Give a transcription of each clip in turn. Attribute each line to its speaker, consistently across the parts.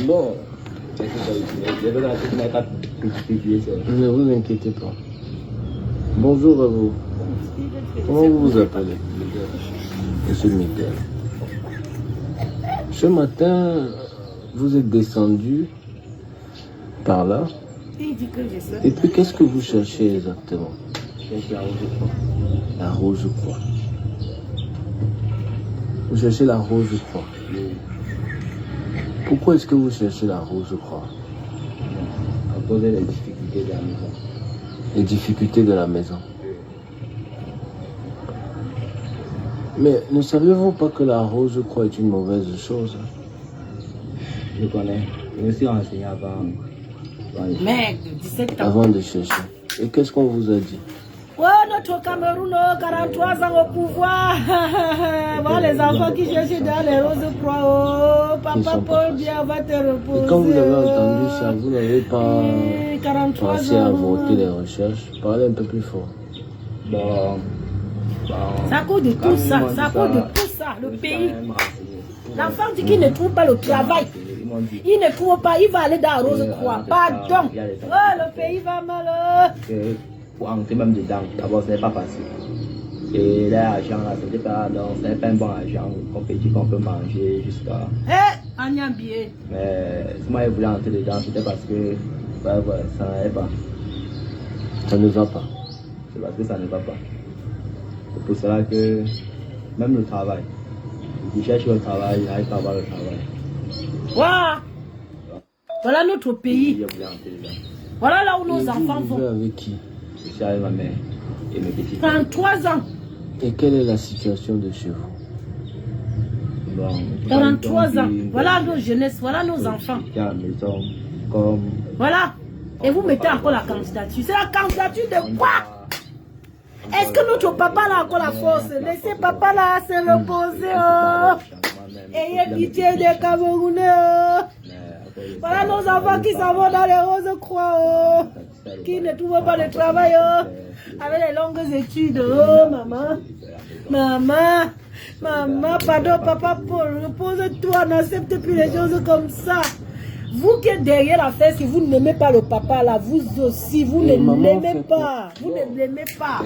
Speaker 1: Bon. Ne vous inquiétez pas. Bonjour à vous. Comment vous vous appelez? Monsieur Miguel. Ce matin, vous êtes descendu par là. Et puis, qu'est-ce que vous cherchez exactement? La Rose Croix. Vous cherchez la Rose Croix. Pourquoi est-ce que vous cherchez la Rose Croix?
Speaker 2: À cause des difficultés de la maison.
Speaker 1: Les difficultés de la maison. Mais ne saviez-vous pas que la Rose Croix est une mauvaise chose?
Speaker 2: Je connais. Je me suis renseigné avant.
Speaker 3: Mec, 17 ans.
Speaker 1: Avant de chercher. Et qu'est-ce qu'on vous a dit?
Speaker 3: Oh, notre Cameroun, 43 ans au pouvoir. Voilà les enfants qui cherchent dans les roses croix. Oh, papa Paul bien va te reposer.
Speaker 1: Et quand vous avez entendu ça, vous n'avez pas
Speaker 3: 43
Speaker 1: pensé à
Speaker 3: ans.
Speaker 1: voter les recherches? Parlez un peu plus fort.
Speaker 2: Bon,
Speaker 3: Ça cause de tout ça, ça cause de tout ça, le pays. L'enfant dit qu'il ne trouve pas le travail. Il ne trouve pas, il va aller dans la Rose Croix. Pardon. Oh, le pays va mal.
Speaker 2: Pour entrer même dedans, d'abord, ce n'est pas facile. Et l'argent, là, ce n'est pas un bon argent qu'on peut dire qu'on peut manger jusqu'à.
Speaker 3: Eh, Agnambié.
Speaker 2: Mais si moi je voulais entrer dedans, c'était parce que ça n'allait pas.
Speaker 1: Ça ne va pas.
Speaker 2: C'est parce que ça ne va pas. C'est pour cela que même le travail, je cherche le travail, je n'arrive pas à avoir le travail.
Speaker 3: Waouh. Voilà notre pays.
Speaker 2: Je voulais entrer dedans.
Speaker 3: Voilà là où nos
Speaker 1: Et
Speaker 3: enfants
Speaker 1: vous vivez
Speaker 3: vont.
Speaker 1: avec qui?
Speaker 2: Je suis avec ma mère et mes petits.
Speaker 3: 33 ans.
Speaker 1: Et quelle est la situation de chez vous?
Speaker 2: Bon,
Speaker 3: 43 ans. Voilà nos jeunesses, voilà nos enfants.
Speaker 2: À la maison, comme.
Speaker 3: Voilà. Et vous mettez encore la candidature. C'est la candidature de quoi? Est-ce que notre papa a encore la force? Laissez papa là se reposer. Oh. Ayez pitié des Camerounais. Oh. Voilà nos enfants qui s'en vont dans les roses croix. Oh. Qui ne trouvent pas de travail. Oh. Avec les longues études. Oh, maman. Maman. Maman, pardon, papa Paul. Repose-toi. N'accepte plus les choses comme ça. Vous qui êtes derrière la fête, si vous n'aimez pas le papa là, vous aussi, vous ne l'aimez pas. Vous ne l'aimez pas.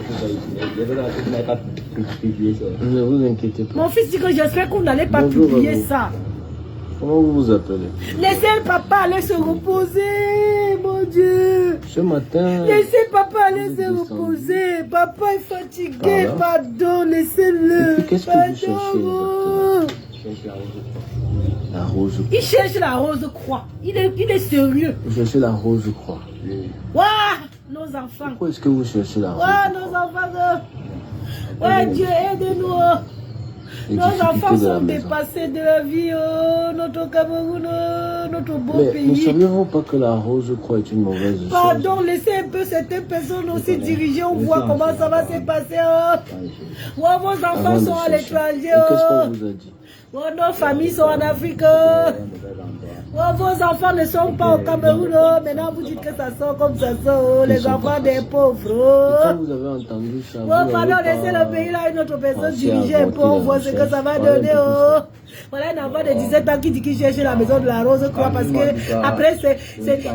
Speaker 1: Ne vous inquiétez pas.
Speaker 3: Mon fils dit que j'espère que vous n'allez pas
Speaker 1: Bonjour,
Speaker 3: publier
Speaker 1: vous.
Speaker 3: ça.
Speaker 1: Comment vous vous appelez?
Speaker 3: Laissez le papa aller se reposer, mon Dieu.
Speaker 1: Ce matin,
Speaker 3: Laissez papa aller
Speaker 1: vous
Speaker 3: se
Speaker 1: êtes descendu.
Speaker 3: reposer. Papa est fatigué,
Speaker 1: Voilà.
Speaker 3: pardon,
Speaker 1: Et
Speaker 3: laissez-le.
Speaker 1: puis, qu'est-ce que vous cherchez
Speaker 3: Pardon.
Speaker 1: la Rose Croix.
Speaker 3: Il cherche la rose croix. Il est sérieux.
Speaker 1: Vous cherchez la Rose Croix.
Speaker 3: Waouh, nos enfants.
Speaker 1: Pourquoi est-ce que vous cherchez la Rose
Speaker 3: Waouh,
Speaker 1: Croix?
Speaker 3: nos enfants. Ouais, Dieu, aide-nous.
Speaker 1: Les
Speaker 3: Nos enfants
Speaker 1: difficultés de la
Speaker 3: sont
Speaker 1: maison.
Speaker 3: dépassés de la vie, oh, notre Cameroun, oh, notre beau
Speaker 1: Mais ne
Speaker 3: pays.
Speaker 1: saviez-vous pas que la Rose Croix est une mauvaise chose?
Speaker 3: Pardon, laissez un peu certaines personnes aussi diriger, on voit comment ça va se passer. Oh. Oh, vos enfants
Speaker 1: Avant de
Speaker 3: sont à
Speaker 1: chercher.
Speaker 3: l'étranger.
Speaker 1: Et qu'est-ce
Speaker 3: Oh.
Speaker 1: qu'on vous a dit?
Speaker 3: Oh, nos familles sont en Afrique. Oh. Oh, vos enfants ne sont pas au Cameroun. Oh. Maintenant, vous dites que ça sort comme ça sort. Oh. Les enfants des pauvres.
Speaker 1: Et quand
Speaker 3: Oh.
Speaker 1: vous avez entendu ça,
Speaker 3: Oh,
Speaker 1: vous n'avez
Speaker 3: pardon,
Speaker 1: pas
Speaker 3: laissez le pays là, une autre personne
Speaker 1: pensé à
Speaker 3: diriger un peu,
Speaker 1: voter
Speaker 3: on
Speaker 1: les
Speaker 3: voit ce que
Speaker 1: recherches.
Speaker 3: ça va
Speaker 1: Parlez un
Speaker 3: donner.
Speaker 1: peu plus
Speaker 3: Oh.
Speaker 1: fort.
Speaker 3: Voilà un enfant de 17 ans qui dit qu'il cherche la maison de la Rose Croix parce que après,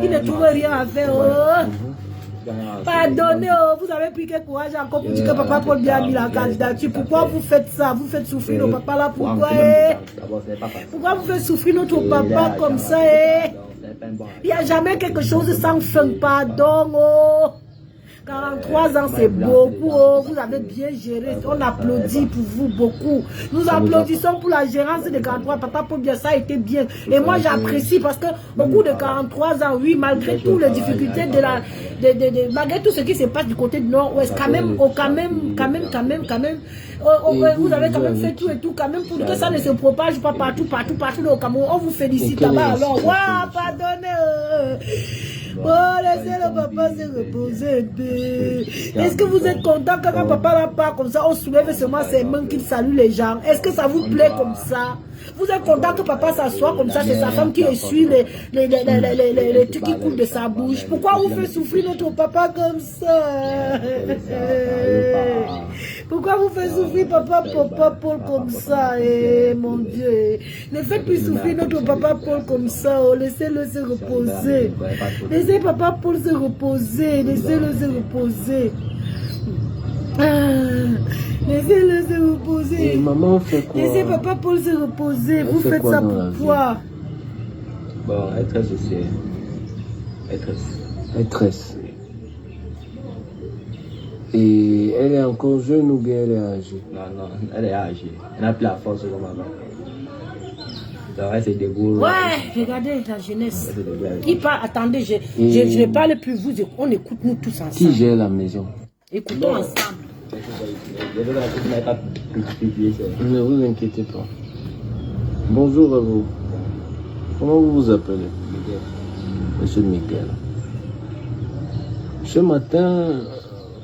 Speaker 3: il ne trouve rien à faire. Oh. Pardonnez, oh, vous avez pris quel courage encore pour dire que papa Paul bien a mis la candidature. Pourquoi vous faites ça? Vous faites souffrir nos papas là. Pourquoi? Pourquoi vous faites souffrir notre papa comme ça? Il n'y a jamais quelque chose sans fin. Pardon. Oh. 43 ans, c'est beaucoup. Oh, vous avez bien géré. On applaudit pour vous beaucoup. Nous applaudissons pour la gérance de 43. Papa Paul bien, ça a été bien. Et moi, j'apprécie parce que au cours de 43 ans, oui, malgré toutes les difficultés malgré tout ce qui se passe du côté du Nord-Ouest, quand même, vous avez quand même fait tout et tout, quand même, pour que ça ne se propage pas partout au Cameroun. On vous félicite là-bas. Alors, waouh, pardonnez. Oh, laissez le papa se reposer un peu. Est-ce que vous êtes content quand papa là part comme ça, on soulève seulement ses mains qu'il salue les gens? Est-ce que ça vous plaît comme ça? Vous êtes content que papa s'assoie comme ça, c'est sa femme qui essuie les trucs qui coulent de sa bouche. Pourquoi vous faites souffrir notre papa comme ça? Pourquoi vous faites souffrir papa Paul comme ça? Mon Dieu, ne faites plus souffrir notre papa Paul comme ça. Oh, laissez-le se reposer. Laissez papa Paul se reposer. Laissez-le se reposer. Laissez-le se reposer.
Speaker 1: Et maman fait quoi?
Speaker 3: Laissez papa Paul se reposer. Vous faites ça pourquoi?
Speaker 2: Bon, maîtresse aussi.
Speaker 1: Maîtresse. Et elle est encore jeune ou bien elle est âgée?
Speaker 2: Non, elle est âgée. Elle n'a plus la force comme avant. Donc elle se débrouille.
Speaker 3: Ouais, regardez la jeunesse. Qui parle? Attendez, je ne parle plus. On écoute nous tous ensemble.
Speaker 1: Qui gère la maison?
Speaker 3: Écoutons ensemble.
Speaker 1: Ne vous inquiétez pas. Bonjour à vous. Comment vous vous appelez? Monsieur Miguel. Ce matin,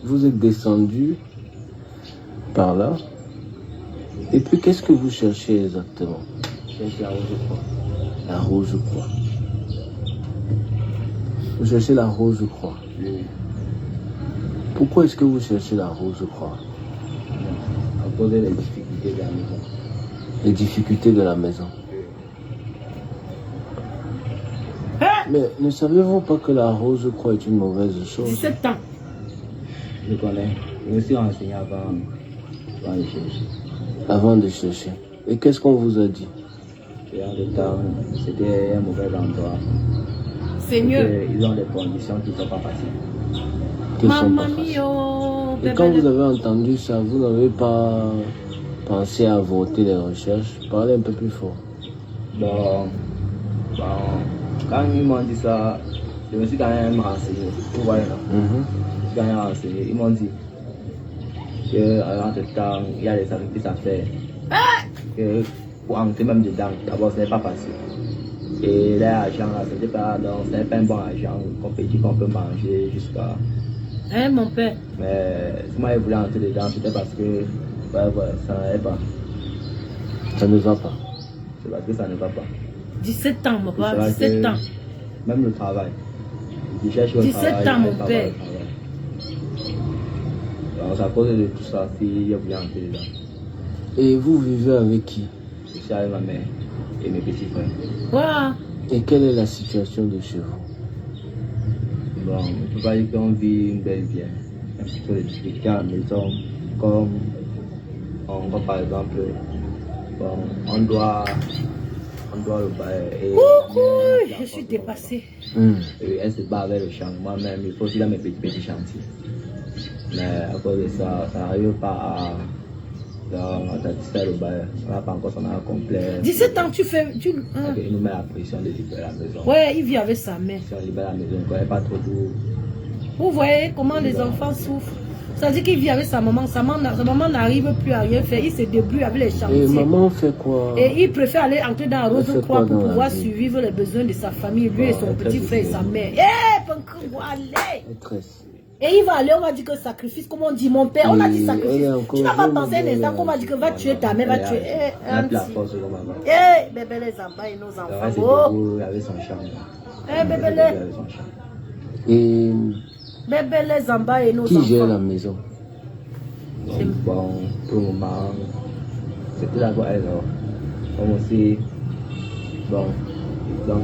Speaker 1: vous êtes descendu par là. Et puis, qu'est-ce que vous cherchez exactement?
Speaker 2: Je cherche la Rose-Croix.
Speaker 1: La Rose-Croix. Vous cherchez la Rose-Croix.
Speaker 2: Oui.
Speaker 1: Pourquoi est-ce que vous cherchez la Rose-Croix?
Speaker 2: À cause des difficultés de la maison.
Speaker 1: Les difficultés de la maison. Mais ne savez-vous pas que la Rose-Croix est une mauvaise chose?
Speaker 3: 17 ans.
Speaker 2: Je connais. Je me suis renseigné avant de chercher.
Speaker 1: Avant de chercher. Et qu'est-ce qu'on vous a dit?
Speaker 2: Et en même temps, c'était un mauvais endroit.
Speaker 3: C'est mieux.
Speaker 2: Ils ont des conditions qui ne sont pas faciles.
Speaker 3: Maman mio.
Speaker 1: Et quand vous avez entendu ça, vous n'avez pas pensé à voter les recherches? Parlez un peu plus fort.
Speaker 2: Bon, quand ils m'ont dit ça, je me suis quand même renseigné. Vous voyez là? Je me suis quand même renseigné. Ils m'ont dit qu'en ce temps, il y a des sacrifices à faire. Que pour entrer même dedans, d'abord, ce n'est pas facile. Et l'argent là, ce n'est pas un bon argent qu'on peut dire qu'on peut manger jusqu'à.
Speaker 3: Hein, mon père?
Speaker 2: Mais si moi je voulais entrer dedans, c'était parce que ça n'allait pas.
Speaker 1: Ça ne va pas.
Speaker 2: C'est parce que ça ne va pas.
Speaker 3: 17 ans, mon père, 17 ans.
Speaker 2: Même le travail. Je cherche le
Speaker 3: 17 ans, mon père.
Speaker 2: Donc, c'est à cause de tout ça que je voulais entrer dedans.
Speaker 1: Et vous vivez avec qui?
Speaker 2: Je suis avec ma mère et mes petits frères.
Speaker 3: Wow.
Speaker 1: Et quelle est la situation de chez vous?
Speaker 2: Bon, on ne peut pas dire qu'on vit une belle vie. Un petit peu de difficultés à la maison, comme par exemple, bon, on doit le bail.
Speaker 3: Coucou, je suis dépassée.
Speaker 2: Et elle se bat avec le champ. Moi-même, il faut aussi dans mes petits chantiers. Mais à cause de ça, ça n'arrive pas à satisfaire le bail. On n'a pas encore son art complet.
Speaker 3: 17 ans, tu fais.
Speaker 2: Il nous met la pression de libérer la maison.
Speaker 3: Ouais, il vit avec sa mère.
Speaker 2: Si on libère la maison, on ne connaît pas trop tout.
Speaker 3: Vous voyez comment les enfants souffrent. Ça dit qu'il vit avec sa maman. Sa maman n'arrive plus à rien faire. Il se débrouille avec les chantiers.
Speaker 1: Et maman fait quoi?
Speaker 3: Et il préfère aller entrer dans la Rose-Croix pour pouvoir survivre les besoins de sa famille, lui et son petit frère et sa mère.
Speaker 1: Maîtresse.
Speaker 3: Et il va aller, on va dire que sacrifice, comme on dit, mon père, on a dit sacrifice. Tu n'as pas pensé un instant qu'on va dire que va tuer ta mère, va tuer. Bébé les enfants et nos enfants.
Speaker 2: Oh, avec son champ.
Speaker 3: Bébé les.
Speaker 1: Et
Speaker 3: Bébé les enfants et nos enfants.
Speaker 1: qui gère la maison?
Speaker 2: Bon, pour le moment, c'est tout d'abord elle. Comme aussi, bon, donc,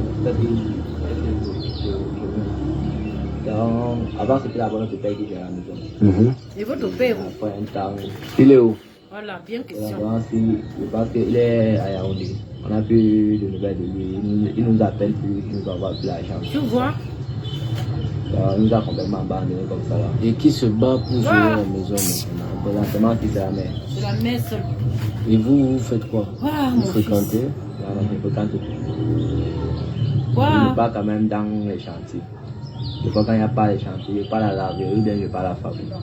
Speaker 2: avant c'était d'abord notre père qui gérait la maison.
Speaker 3: Et votre père?
Speaker 2: Après un temps.
Speaker 1: Il est où?
Speaker 3: Voilà, bien question.
Speaker 2: Je pense qu'il est à Yaoundé. On n'a plus de nouvelles de lui. Il nous appelle plus, il nous envoie plus l'argent.
Speaker 3: Tu vois?
Speaker 2: Il nous a complètement abandonné comme ça là.
Speaker 1: Et qui se bat pour gérer la maison maintenant?
Speaker 2: Présentement, c'est la mère.
Speaker 3: C'est la mère seule.
Speaker 1: Et vous faites quoi? Vous fréquentez?
Speaker 2: Non, je fréquente tout.
Speaker 3: Wow.
Speaker 2: Je ne pas quand même dans les chantiers. Des fois, quand il n'y a pas de chantier, je parle à la laverie, bien je parle à la fabrique.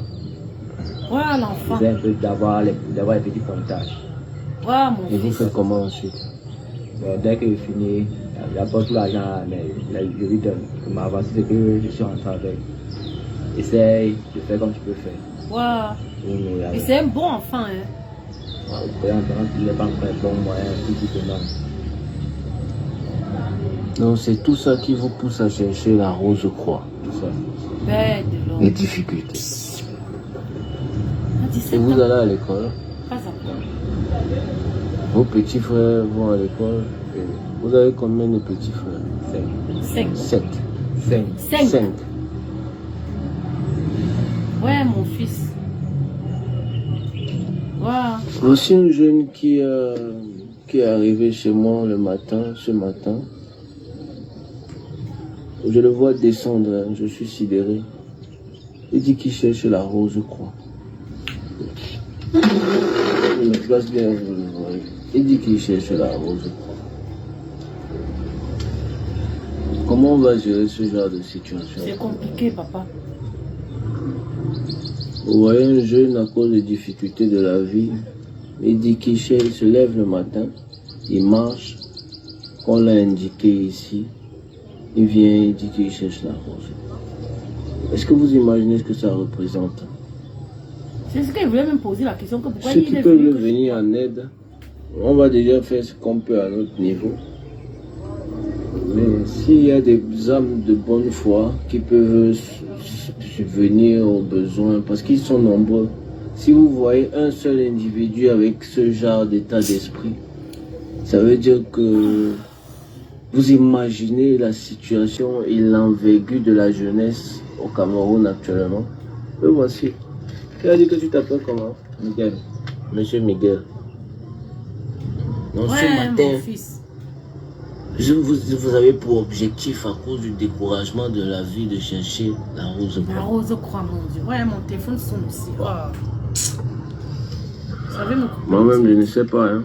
Speaker 3: Voilà l'enfant.
Speaker 2: C'est un peu d'avoir les petits comptages.
Speaker 3: Voilà mon fils.
Speaker 1: Et vous faites comment ensuite?
Speaker 2: Dès que je finis, j'apporte tout l'argent, mais je lui donne. Comme avant, c'est ce que je suis en train avec. Essaye de faire comme tu peux faire.
Speaker 3: Wow. Et c'est un bon enfant, hein.
Speaker 2: Il n'est pas très bon moyen, tout simplement.
Speaker 1: Donc c'est tout ça qui vous pousse à chercher la rose croix.
Speaker 2: Tout ça.
Speaker 3: Bête de l'homme.
Speaker 1: Les difficultés.
Speaker 3: À 17
Speaker 1: Et vous
Speaker 3: ans,
Speaker 1: allez à l'école.
Speaker 3: pas encore.
Speaker 1: Vos petits frères vont à l'école. Vous avez combien de petits frères?
Speaker 3: 5.
Speaker 1: 7.
Speaker 2: 5.
Speaker 3: 5. Ouais, mon fils. Voilà.
Speaker 1: Voici un jeune qui est arrivé chez moi ce matin. Je le vois descendre, hein, je suis sidéré. Il dit qu'il cherche la rose croix. Je me place bien, vous le voyez. Il dit qu'il cherche la rose croix. Comment on va gérer ce genre de situation?
Speaker 3: C'est compliqué, papa.
Speaker 1: Vous voyez un jeune à cause des difficultés de la vie, il dit qu'il se lève le matin, il marche, on l'a indiqué ici, il vient, il dit qu'il cherche la rose. Est-ce que vous imaginez ce que ça représente?
Speaker 3: C'est ce qu'il voulait même poser la question. Que pourquoi
Speaker 1: Ceux
Speaker 3: il
Speaker 1: qui
Speaker 3: est
Speaker 1: peuvent
Speaker 3: venu
Speaker 1: le venir en aide, on va déjà faire ce qu'on peut à notre niveau. Mais s'il y a des âmes de bonne foi qui peuvent subvenir aux besoins, parce qu'ils sont nombreux, si vous voyez un seul individu avec ce genre d'état d'esprit, ça veut dire que vous imaginez la situation et l'envergure de la jeunesse au Cameroun actuellement. Le voici. Tu as dit que tu t'appelles comment?
Speaker 2: Miguel.
Speaker 1: Monsieur Miguel. Donc
Speaker 3: Ouais,
Speaker 1: ce matin,
Speaker 3: mon fils.
Speaker 1: vous avez pour objectif, à cause du découragement de la vie, de chercher la rose
Speaker 3: La
Speaker 1: croix.
Speaker 3: rose croix, mon Dieu. Ouais, mon téléphone sonne aussi. Oh. Vous savez, mon
Speaker 1: Moi-même, je ne sais pas. Hein.